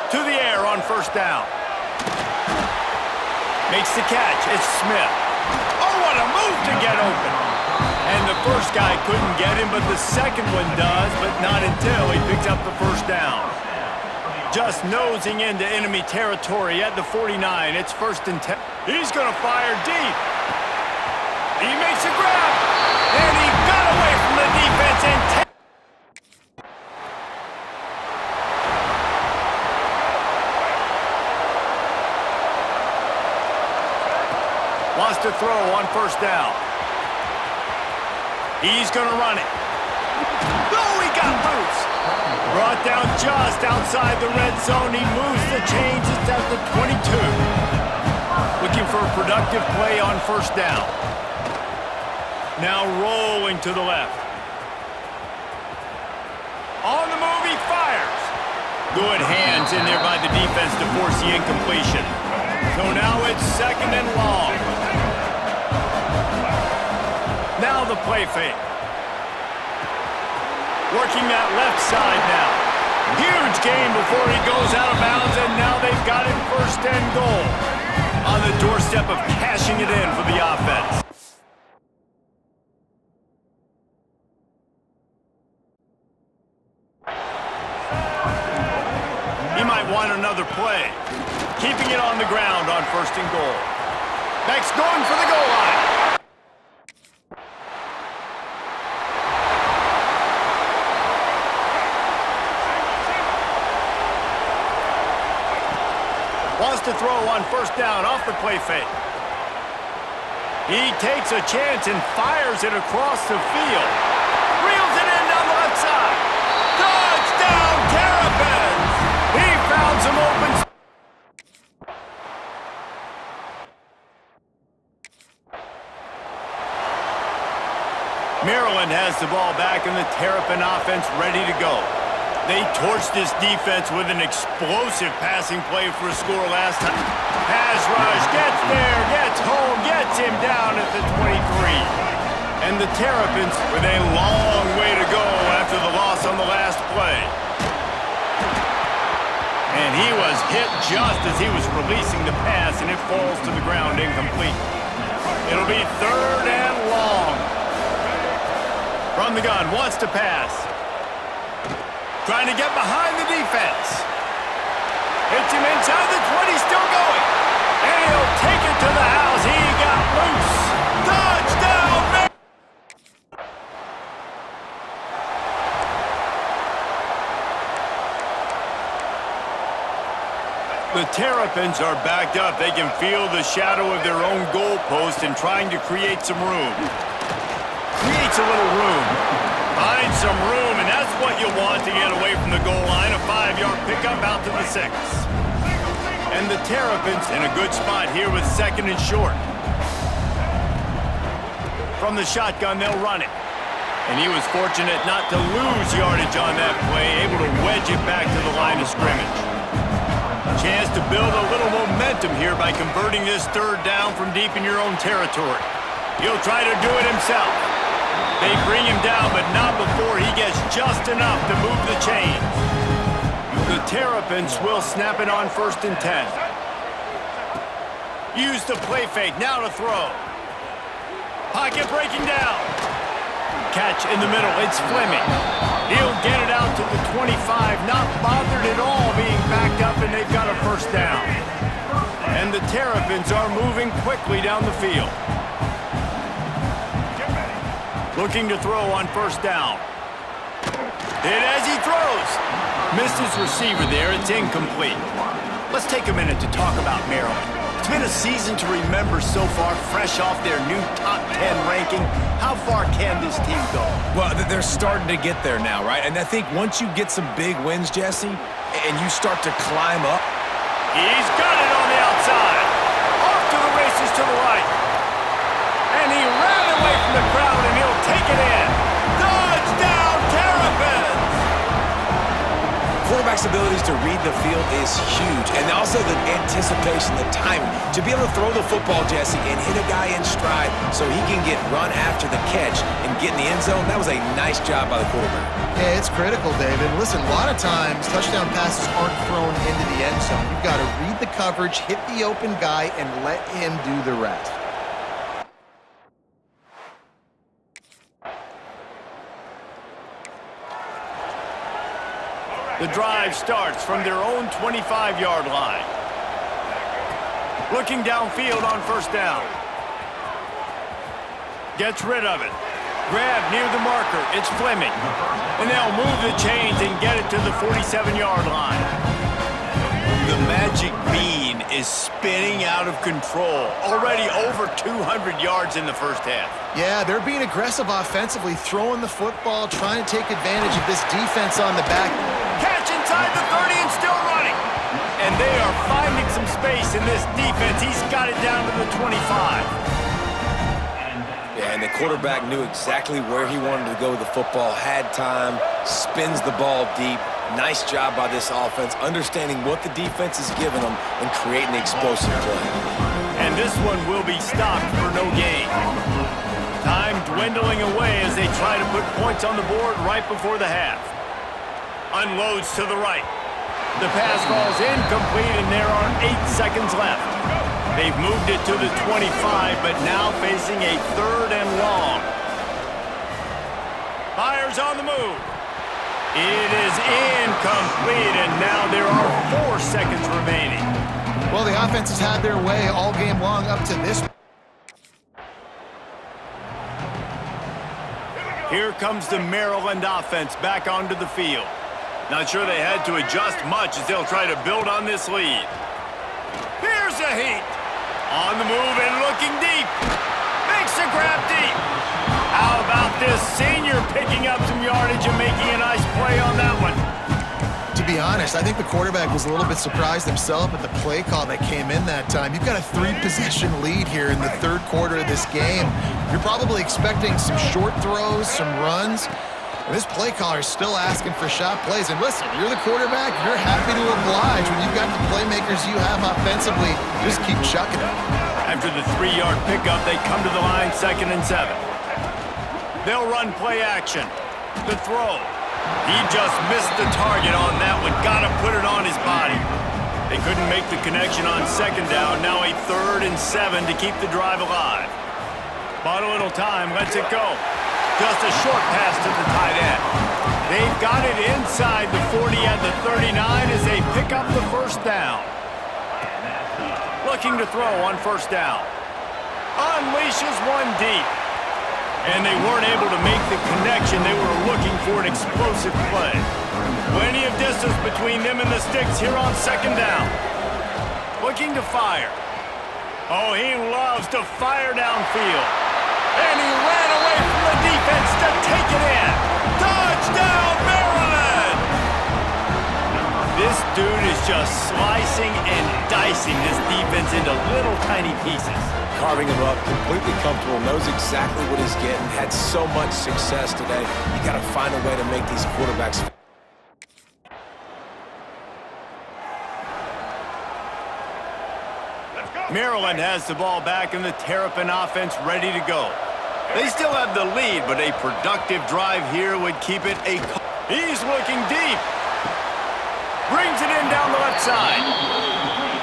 To the air on first down. Makes the catch. It's Smith. Oh, what a move to get open. And the first guy couldn't get him, but the second one does, but not until he picks up the first down. Just nosing into enemy territory at the 49. It's 1st and 10. He's going to fire deep. He makes a grab. And he got away from the defense and wants to throw on first down. He's going to run it. Oh, he got loose. Brought down just outside the red zone. He moves the chains. It's at the 22. Looking for a productive play on first down. Now rolling to the left. On the move, he fires. Good hands in there by the defense to force the incompletion. So now it's 2nd and long. Now the play fake. Working that left side now. Huge gain before he goes out of bounds, and now they've got it 1st and goal. On the doorstep of cashing it in for the offense. He might want another play. Keeping it on the ground on 1st and goal. Next, going for the goal line. Wants to throw on first down off the play fake. He takes a chance and fires it across the field. Reels it in down the left side. Touchdown, Terrapins! He found some open space. Maryland has the ball back and the Terrapin offense ready to go. They torched this defense with an explosive passing play for a score last time. Pass rush, gets there, gets home, gets him down at the 23. And the Terrapins with a long way to go after the loss on the last play. And he was hit just as he was releasing the pass, and it falls to the ground incomplete. It'll be 3rd and long. From the gun, wants to pass. Trying to get behind the defense. Hits him inside the 20, still going. And he'll take it to the house. He got loose. Touchdown, man! The Terrapins are backed up. They can feel the shadow of their own goalpost and trying to create some room. Creates a little room. Find some room, and that's what you want to get away from the goal line. A 5-yard pickup out to the 6. And the Terrapins in a good spot here with 2nd and short. From the shotgun, they'll run it. And he was fortunate not to lose yardage on that play, able to wedge it back to the line of scrimmage. Chance to build a little momentum here by converting this 3rd down from deep in your own territory. He'll try to do it himself. They bring him down, but not before he gets just enough to move the chains. The Terrapins will snap it on 1st and 10. Use the play fake, now to throw. Pocket breaking down. Catch in the middle, it's Fleming. He'll get it out to the 25, not bothered at all being backed up, and they've got a 1st down. And the Terrapins are moving quickly down the field. Looking to throw on 1st down. Hit as he throws. Missed his receiver there. It's incomplete. Let's take a minute to talk about Maryland. It's been a season to remember so far, fresh off their new top 10 ranking. How far can this team go? Well, they're starting to get there now, right? And I think once you get some big wins, Jesse, and you start to climb up. He's got it on the outside. Off to the races to the right. And he ran away from the crowd, and he'll take it in. Touchdown, Terrapins! quarterback's abilities to read the field is huge, and also the anticipation, the timing. To be able to throw the football, Jesse, and hit a guy in stride so he can get run after the catch and get in the end zone, that was a nice job by the quarterback. Yeah, it's critical, David. Listen, a lot of times touchdown passes aren't thrown into the end zone. You've got to read the coverage, hit the open guy, and let him do the rest. The drive starts from their own 25-yard line. Looking downfield on first down. Gets rid of it. Grab near the marker. It's Fleming. And they'll move the chains and get it to the 47-yard line. The magic bean is spinning out of control. Already over 200 yards in the first half. Yeah, they're being aggressive offensively, throwing the football, trying to take advantage of this defense on the back. Catch inside the 30 and still running. And they are finding some space in this defense. He's got it down to the 25. Yeah, and the quarterback knew exactly where he wanted to go with the football, had time, spins the ball deep. Nice job by this offense, understanding what the defense is giving them and creating the explosive play. And this one will be stopped for no gain. Time dwindling away as they try to put points on the board right before the half. Unloads to the right. The pass falls incomplete, and there are 8 seconds left. They've moved it to the 25, but now facing a 3rd and long. Fires on the move. It is incomplete, and now there are 4 seconds remaining. Well, the offense has had their way all game long up to this. Here comes the Maryland offense back onto the field. Not sure they had to adjust much as they'll try to build on this lead. Here's a heat. On the move and looking deep. Makes a grab deep. How about this senior picking up some yardage and making a nice play on that one? To be honest, I think the quarterback was a little bit surprised himself at the play call that came in that time. You've got a 3-possession lead here in the 3rd quarter of this game. You're probably expecting some short throws, some runs. And this play caller is still asking for shot plays. And listen, you're the quarterback. You're happy to oblige when you've got the playmakers you have offensively. Just keep chucking it. After the 3-yard pickup, they come to the line 2nd and 7. They'll run play action. The throw. He just missed the target on that one. Got to put it on his body. They couldn't make the connection on 2nd down. Now a 3rd and 7 to keep the drive alive. Bought a little time. Lets it go. Just a short pass to the tight end. They've got it inside the 40 at the 39 as they pick up the 1st down. Looking to throw on 1st down. Unleashes one deep. And they weren't able to make the connection. They were looking for an explosive play. Plenty of distance between them and the sticks here on 2nd down. Looking to fire. Oh, he loves to fire downfield. And he ran away from the defense to take it in. Touchdown, Maryland! This dude is just slicing and dicing this defense into little tiny pieces. Carving him up, completely comfortable, knows exactly what he's getting, had so much success today. You got to find a way to make these quarterbacks. Maryland has the ball back and the Terrapin offense ready to go. They still have the lead, but a productive drive here would keep it a... He's looking deep. Brings it in down the left side.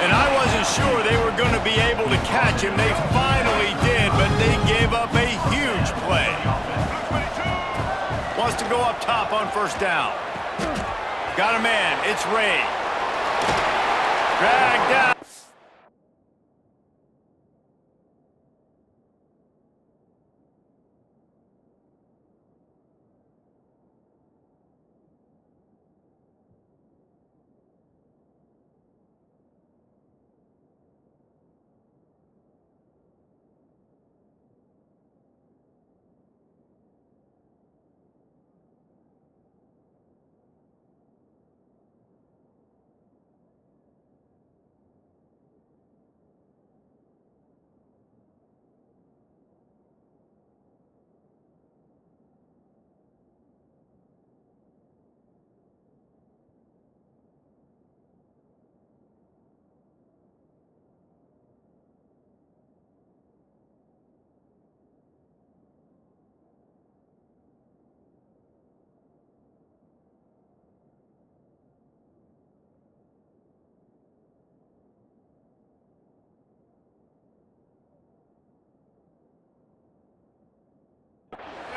And I wasn't sure they were going to be able to catch him. They finally did, but they gave up a huge play. Wants to go up top on 1st down. Got a man. It's Ray. Dragged down.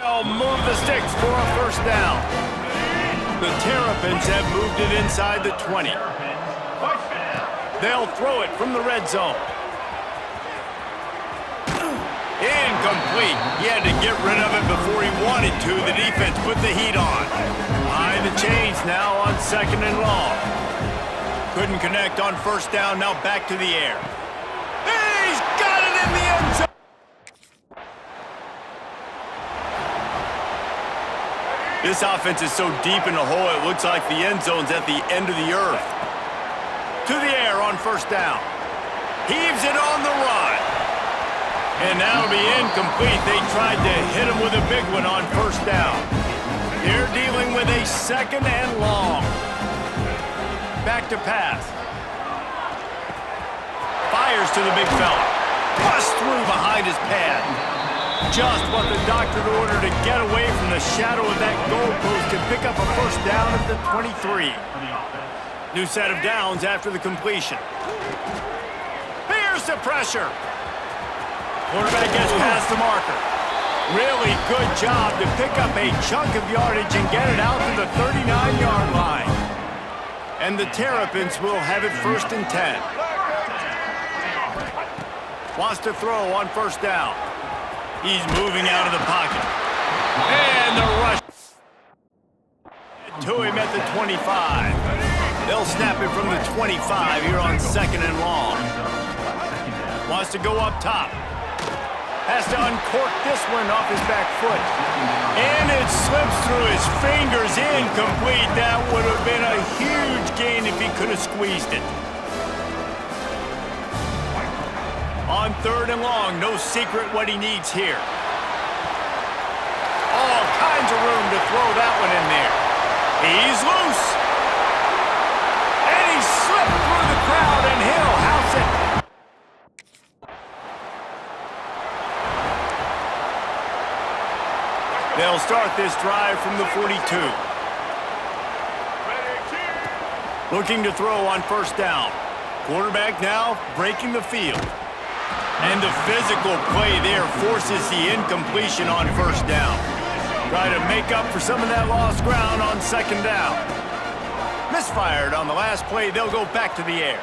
They'll move the sticks for a first down. The Terrapins have moved it inside the 20. They'll throw it from the red zone. Incomplete. He had to get rid of it before he wanted to. The defense put the heat on. Behind the chains now on 2nd and long. Couldn't connect on first down. Now back to the air. He's got it in the end zone. This offense is so deep in the hole, it looks like the end zone's at the end of the earth. To the air on first down. Heaves it on the run. And that'll be incomplete. They tried to hit him with a big one on first down. They're dealing with a 2nd and long. Back to pass. Fires to the big fella. Busts through behind his pad. Just what the doctor ordered to get away from the shadow of that goalpost and pick up a first down at the 23. New set of downs after the completion. Here's the pressure. Quarterback gets past the marker. Really good job to pick up a chunk of yardage and get it out to the 39-yard line. And the Terrapins will have it 1st and 10. Wants to throw on first down. He's moving out of the pocket. And the rush to him at the 25. They'll snap it from the 25 here on 2nd and long. Wants to go up top. Has to uncork this one off his back foot. And it slips through his fingers. Incomplete. That would have been a huge gain if he could have squeezed it. On 3rd and long, no secret what he needs here. All kinds of room to throw that one in there. He's loose. And he slipped through the crowd, and he'll house it. They'll start this drive from the 42. Looking to throw on first down. Quarterback now breaking the field. And the physical play there forces the incompletion on first down. Try to make up for some of that lost ground on 2nd down. Misfired on the last play. They'll go back to the air.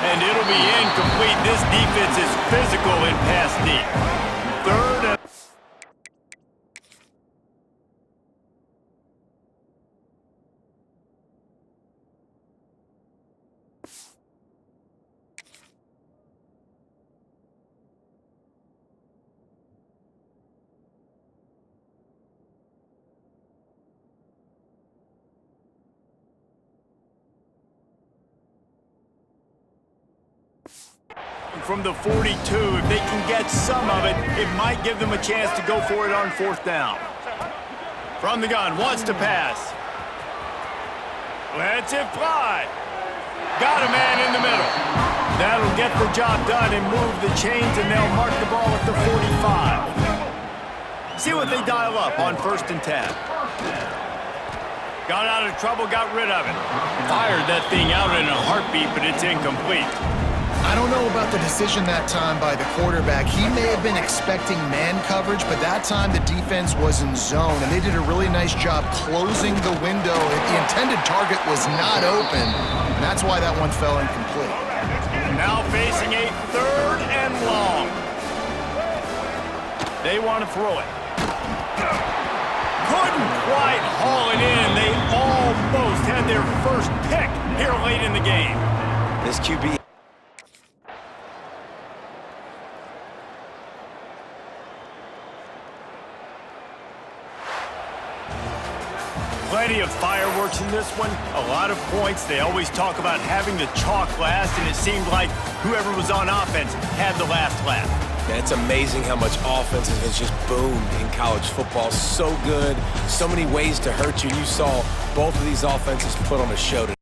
And it'll be incomplete. This defense is physical in pass deep. 3rd and from the 42, if they can get some of it, it might give them a chance to go for it on 4th down. From the gun, wants to pass. Lets it fly. Got a man in the middle. That'll get the job done and move the chains, and they'll mark the ball at the 45. See what they dial up on 1st and 10. Got out of trouble, got rid of it. Fired that thing out in a heartbeat, but it's incomplete. I don't know about the decision that time by the quarterback. He may have been expecting man coverage, but that time the defense was in zone, and they did a really nice job closing the window. The intended target was not open, and that's why that one fell incomplete. Now facing a 3rd and long. They want to throw it. Couldn't quite haul it in. They almost had their first pick here late in the game. This QB... Plenty of fireworks in this one, a lot of points. They always talk about having the chalk last, and it seemed like whoever was on offense had the last laugh. Yeah, it's amazing how much offense has just boomed in college football. So good, so many ways to hurt you. You saw both of these offenses put on a show today.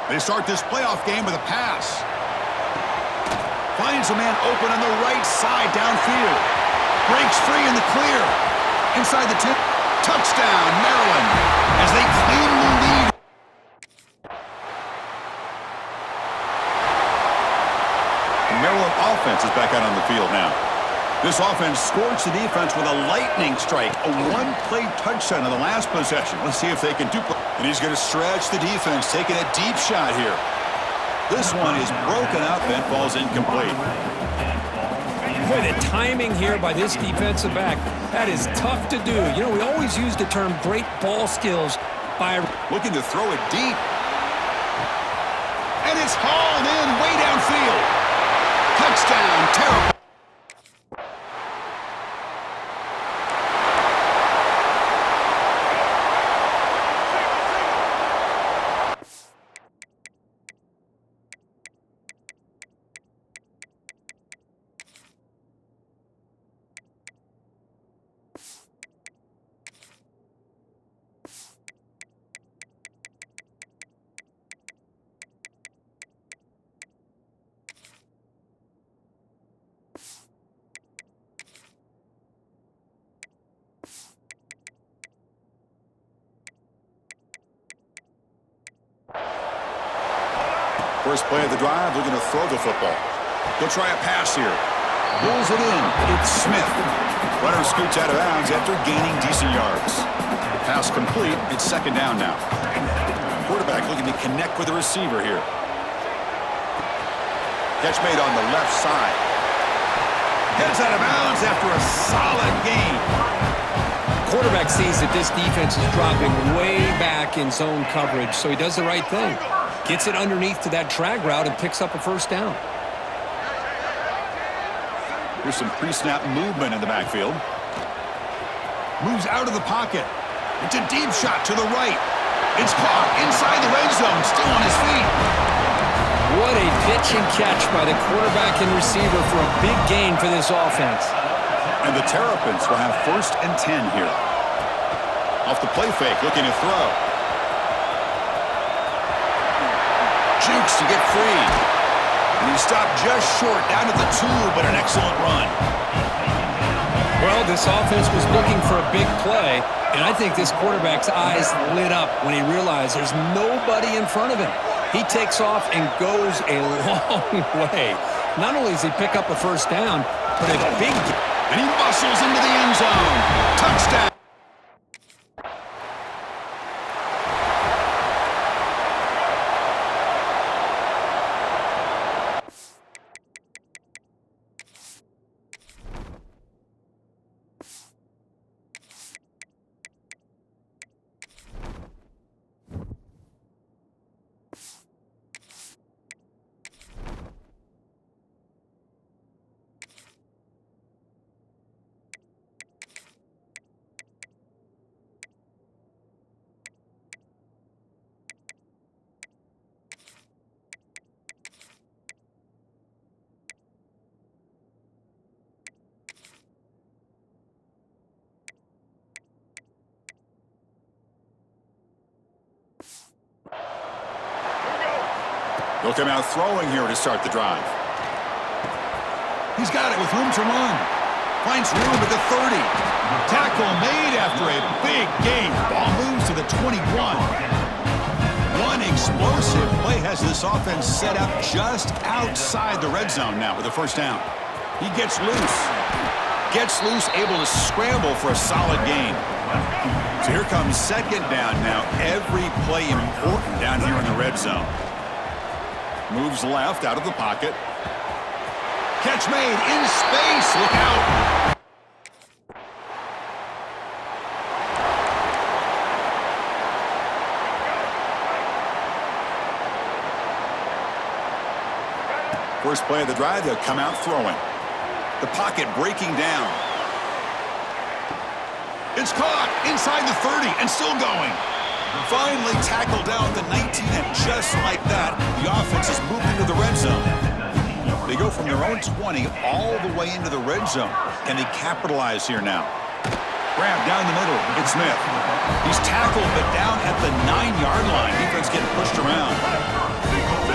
They start this playoff game with a pass. Finds a man open on the right side downfield. Breaks free in the clear. Inside the 10. Touchdown, Maryland, as they claim the lead. The Maryland offense is back out on the field now. This offense scorched the defense with a lightning strike, a one-play touchdown on the last possession. Let's see if they can duplicate. And he's going to stretch the defense, taking a deep shot here. This one is broken up and falls incomplete. Boy, the timing here by this defensive back, that is tough to do. You know, we always use the term great ball skills by looking to throw it deep. And it's hauled in way downfield. Touchdown, terrible. First play of the drive, looking to throw the football. He'll try a pass here. Pulls it in. It's Smith. Runner scoots out of bounds after gaining decent yards. Pass complete. It's second down now. Quarterback looking to connect with the receiver here. Catch made on the left side. Heads out of bounds after a solid gain. quarterback sees that this defense is dropping way back in zone coverage, so he does the right thing. Gets it underneath to that drag route and picks up a first down. Here's some pre-snap movement in the backfield. Moves out of the pocket. It's a deep shot to the right. It's caught inside the red zone, still on his feet. What a pitch and catch by the quarterback and receiver for a big gain for this offense. And the Terrapins will have 1st and 10 here. Off the play fake, looking to throw. Jukes to get free. And he stopped just short, down at the 2, but an excellent run. Well, this offense was looking for a big play, and I think this quarterback's eyes lit up when he realized there's nobody in front of him. He takes off and goes a long way. Not only does he pick up a first down, but a big... And he muscles into the end zone. Touchdown. He'll come out throwing here to start the drive. He's got it with room to run. Finds room at the 30. Tackle made after a big gain. Ball moves to the 21. One explosive play has this offense set up just outside the red zone now with a first down. He gets loose. Gets loose, able to scramble for a solid gain. So here comes second down now. Every play important down here in the red zone. Moves left out of the pocket. Catch made in space. Look out. First play of the drive, they'll come out throwing. The pocket breaking down. It's caught inside the 30 and still going. Finally tackled down at the 19, and just like that, the offense has moved into the red zone. They go from their own 20 all the way into the red zone. Can they capitalize here now? Grab down the middle. It's Smith. He's tackled, but down at the 9-yard line. Defense getting pushed around.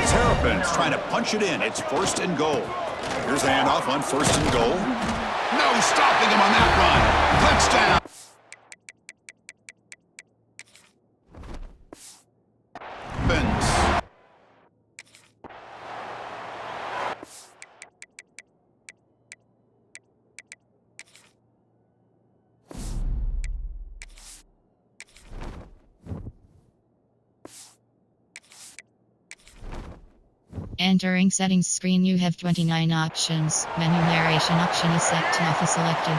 Terrapins trying to punch it in. It's 1st and goal. Here's the handoff on 1st and goal. No stopping him on that run. Touchdown. Entering settings screen, you have 29 options. Menu narration option is set to off selected.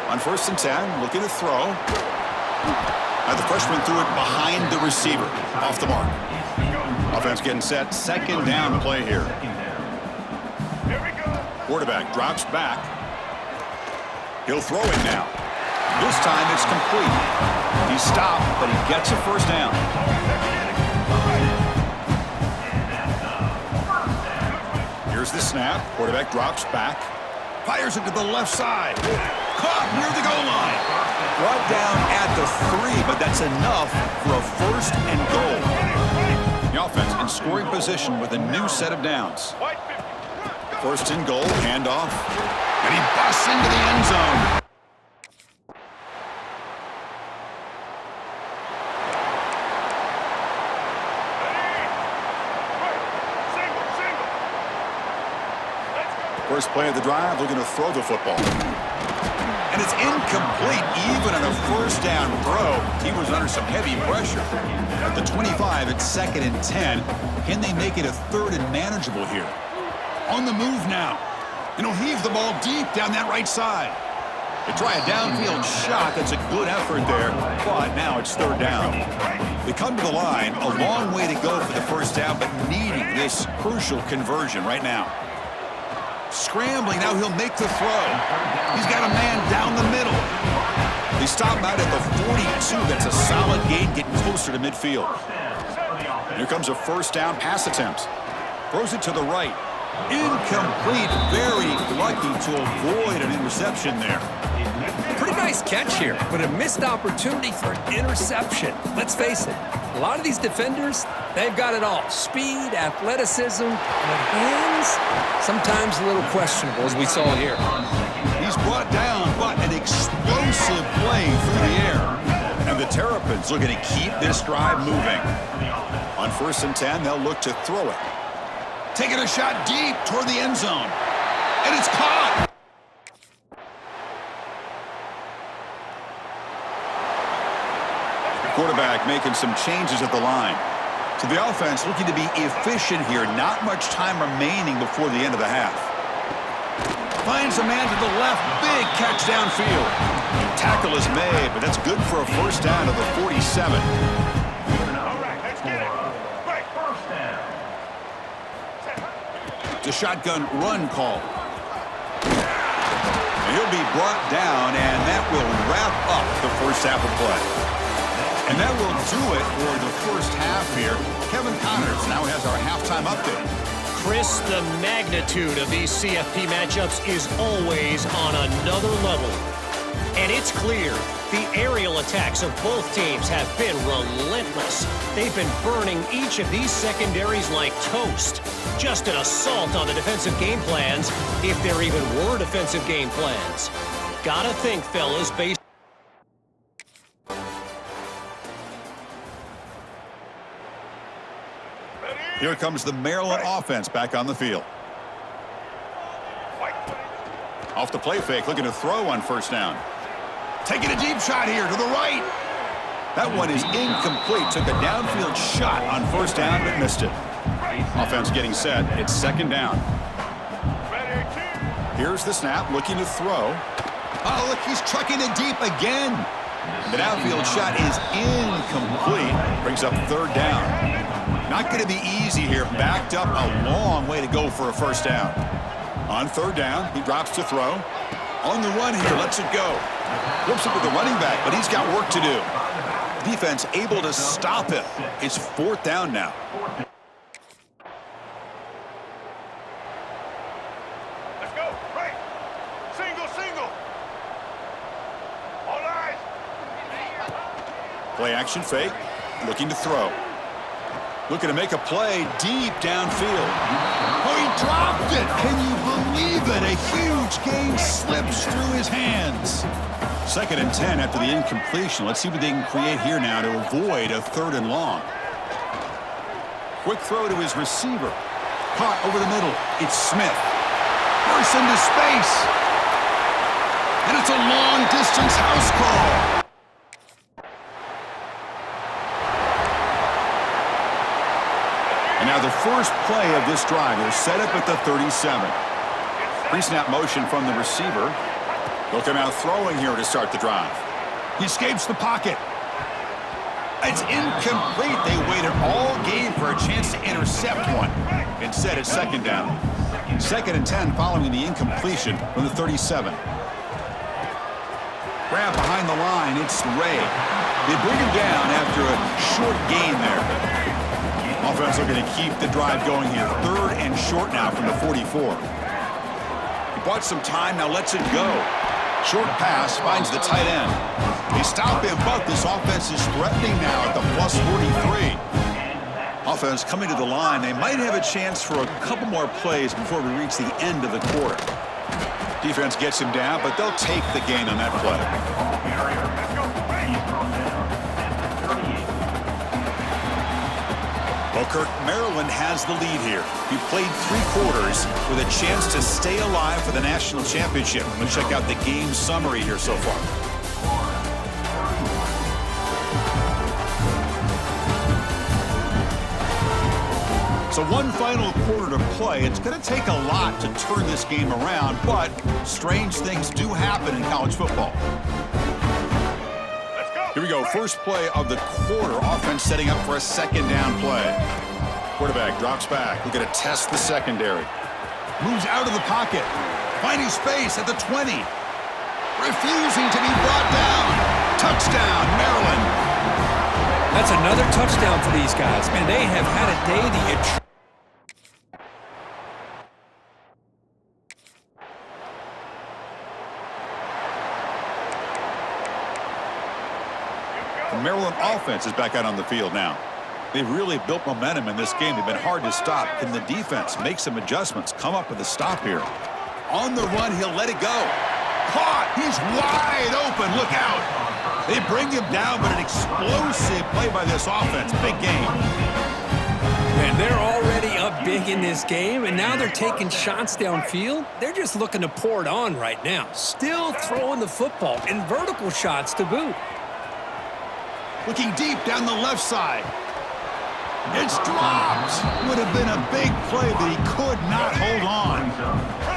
On 1st and 10, looking to throw. Now the freshman threw it behind the receiver. Off the mark. Offense getting set. 2nd down play here. Quarterback drops back. He'll throw it now. This time it's complete. He stopped, but he gets a 1st down. Here's the snap. Quarterback drops back. Fires it to the left side. Caught near the goal line. Brought down at the 3, but that's enough for a 1st and goal. The offense in scoring position with a new set of downs. 1st and goal, handoff. And he busts into the end zone. First play of the drive, looking to throw the football. And it's incomplete, even on a 1st down throw. He was under some heavy pressure. At the 25, it's 2nd and 10. Can they make it a 3rd and manageable here? On the move now. And he'll heave the ball deep down that right side. They try a downfield shot. That's a good effort there. But now it's 3rd down. They come to the line. A long way to go for the 1st down, but needing this crucial conversion right now. Scrambling, now he'll make the throw. He's got a man down the middle. They stop out at the 42. That's a solid gain, getting closer to midfield. Here comes a 1st down pass attempt. Throws it to the right. Incomplete. Very lucky to avoid an interception there. Pretty nice catch here, but a missed opportunity for an interception. Let's face it, a lot of these defenders, they've got it all. Speed, athleticism, but hands, sometimes a little questionable, as we saw here. He's brought down, but an explosive play through the air. And the Terrapins looking to keep this drive moving. On 1st and 10, they'll look to throw it. Taking a shot deep toward the end zone. And it's caught. Quarterback making some changes at the line. So the offense looking to be efficient here. Not much time remaining before the end of the half. Finds a man to the left. Big catch downfield. Tackle is made, but that's good for a 1st down to the 47. It's a shotgun run call. And he'll be brought down, and that will wrap up the 1st half of play. And that will do it for the 1st half here. Kevin Connors now has our halftime update. Chris, the magnitude of these CFP matchups is always on another level. And it's clear the aerial attacks of both teams have been relentless. They've been burning each of these secondaries like toast. Just an assault on the defensive game plans, if there even were defensive game plans. Gotta think, fellas, based Here comes the Maryland offense back on the field. Off the play fake, looking to throw on 1st down. Taking a deep shot here to the right. That one is incomplete. Took a downfield shot on 1st down, but missed it. Offense getting set. It's 2nd down. Here's the snap, looking to throw. Oh, look, he's trucking it deep again. The downfield shot is incomplete. Brings up 3rd down. Not going to be easy here. Backed up a long way to go for a 1st down. On 3rd down, he drops to throw. On the run here, lets it go. Flips it with the running back, but he's got work to do. Defense able to stop him. It's 4th down now. Let's go. Right. Single. All eyes. Play action fake. looking to throw. Looking to make a play deep downfield. Oh, he dropped it! Can you believe it? A huge gain slips through his hands. 2nd and 10 after the incompletion. Let's see what they can create here now to avoid a 3rd and long. Quick throw to his receiver. Caught over the middle. It's Smith. Bursts into space. And it's a long-distance house call. And now the first play of this drive. They're set up at the 37. Pre-snap motion from the receiver. They'll come out throwing here to start the drive. He escapes the pocket. It's incomplete. They waited all game for a chance to intercept one. Instead, it's 2nd down. 2nd and 10 following the incompletion from the 37. Grab behind the line. It's Ray. They bring him down after a short gain there. Offense looking to keep the drive going here. 3rd and short now from the 44. He bought some time, now lets it go. Short pass, finds the tight end. They stop him, but this offense is threatening now at the plus 43. Offense coming to the line. They might have a chance for a couple more plays before we reach the end of the quarter. Defense gets him down, but they'll take the gain on that play. Well, Kirk, Maryland has the lead here. He played 3 quarters with a chance to stay alive for the national championship. Let's check out the game summary here so far. So one final quarter to play. It's going to take a lot to turn this game around, but strange things do happen in college football. Here we go, first play of the quarter. Offense setting up for a 2nd down play. Quarterback drops back. We're going to test the secondary. Moves out of the pocket. Finding space at the 20. Refusing to be brought down. Touchdown, Maryland. That's another touchdown for these guys. Man, they have had a day The Maryland offense is back out on the field now. They've really built momentum in this game. They've been hard to stop. Can the defense make some adjustments? Come up with a stop here. On the run, he'll let it go. Caught! He's wide open. Look out! They bring him down, but an explosive play by this offense. Big game. And they're already up big in this game, and now they're taking shots downfield. They're just looking to pour it on right now. Still throwing the football, and vertical shots to boot. Looking deep down the left side. It's dropped. Would have been a big play, but he could not hold on.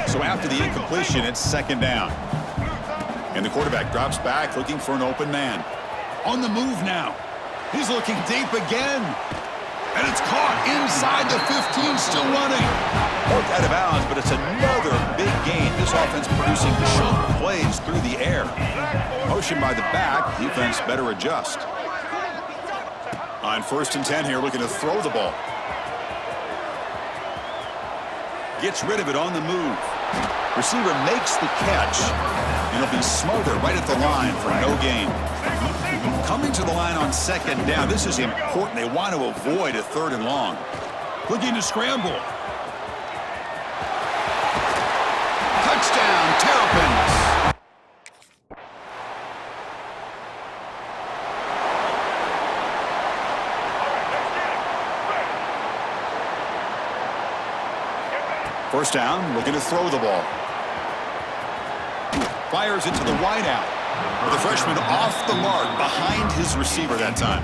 So after the incompletion, it's 2nd down. And the quarterback drops back, looking for an open man. On the move now. He's looking deep again. And it's caught inside the 15, still running. Worked out of bounds, but it's another big gain. This offense producing chunk plays through the air. Motion by the back. Defense better adjust. On 1st and 10 here, looking to throw the ball. Gets rid of it on the move. Receiver makes the catch. And he'll be smothered right at the line for no gain. Coming to the line on 2nd down. This is important. They want to avoid a 3rd and long. Looking to scramble. Touchdown, Terrapins. First down, looking to throw the ball. Fires into the wideout. The freshman off the mark behind his receiver that time.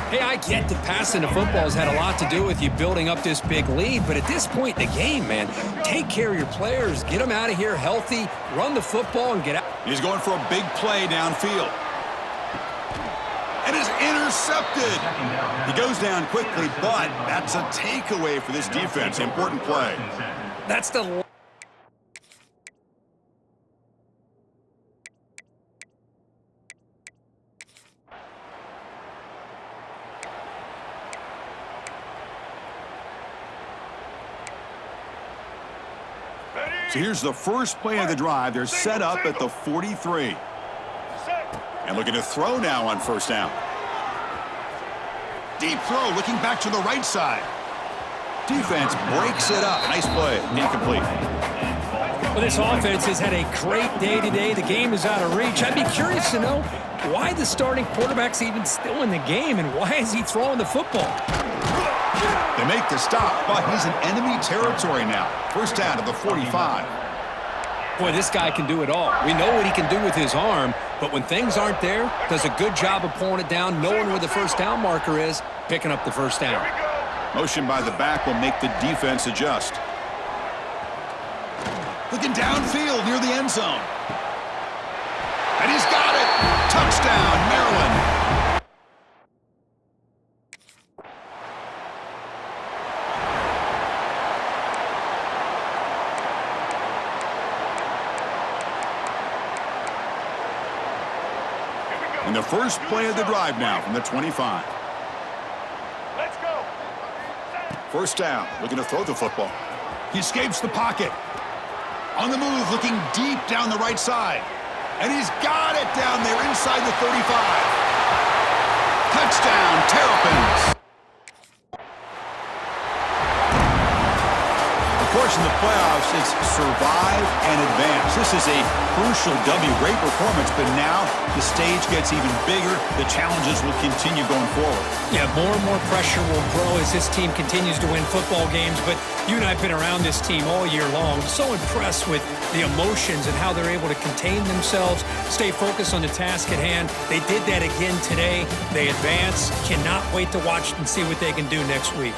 Hey, I get that passing the football has had a lot to do with you building up this big lead, but at this point in the game, man, take care of your players, get them out of here healthy, run the football, and get out. He's going for a big play downfield. And is intercepted. He goes down quickly, but that's a takeaway for this defense. Important play. That's the... So here's the first play of the drive. They're set up at the 43. And looking to throw now on 1st down. Deep throw, looking back to the right side. Defense breaks it up. Nice play. Incomplete. Well, this offense has had a great day today. The game is out of reach. I'd be curious to know why the starting quarterback's even still in the game and why is he throwing the football? They make the stop, but he's in enemy territory now. First down to the 45. Boy, this guy can do it all. We know what he can do with his arm, but when things aren't there, does a good job of pulling it down, knowing where the first down marker is, picking up the first down. Motion by the back will make the defense adjust. Looking downfield near the end zone. And he's got it. Touchdown, Maryland. And the first play of the drive now from the 25. Let's go. First down, looking to throw the football. He escapes the pocket. On the move, looking deep down the right side. And he's got it down there inside the 35. Touchdown, Terrapins. Of course, in the playoffs, it's survive and advance. This is a crucial W. Great performance, but now the stage gets even bigger. The challenges will continue going forward. Yeah, more and more pressure will grow as this team continues to win football games, but you and I have been around this team all year long. So impressed with the emotions and how they're able to contain themselves, stay focused on the task at hand. They did that again today. They advance. Cannot wait to watch and see what they can do next week.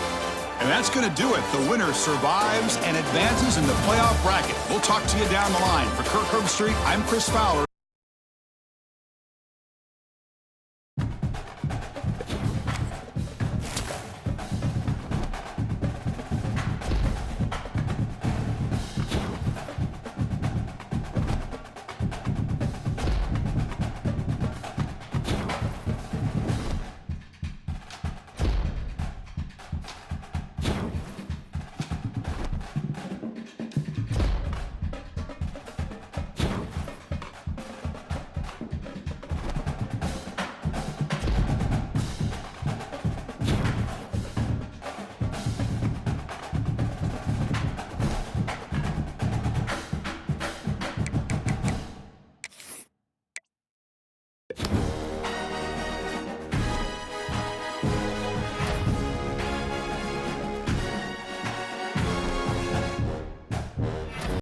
And that's going to do it. The winner survives and advances in the playoff bracket. We'll talk to you down the line. For Kirk Herbstreit, I'm Chris Fowler.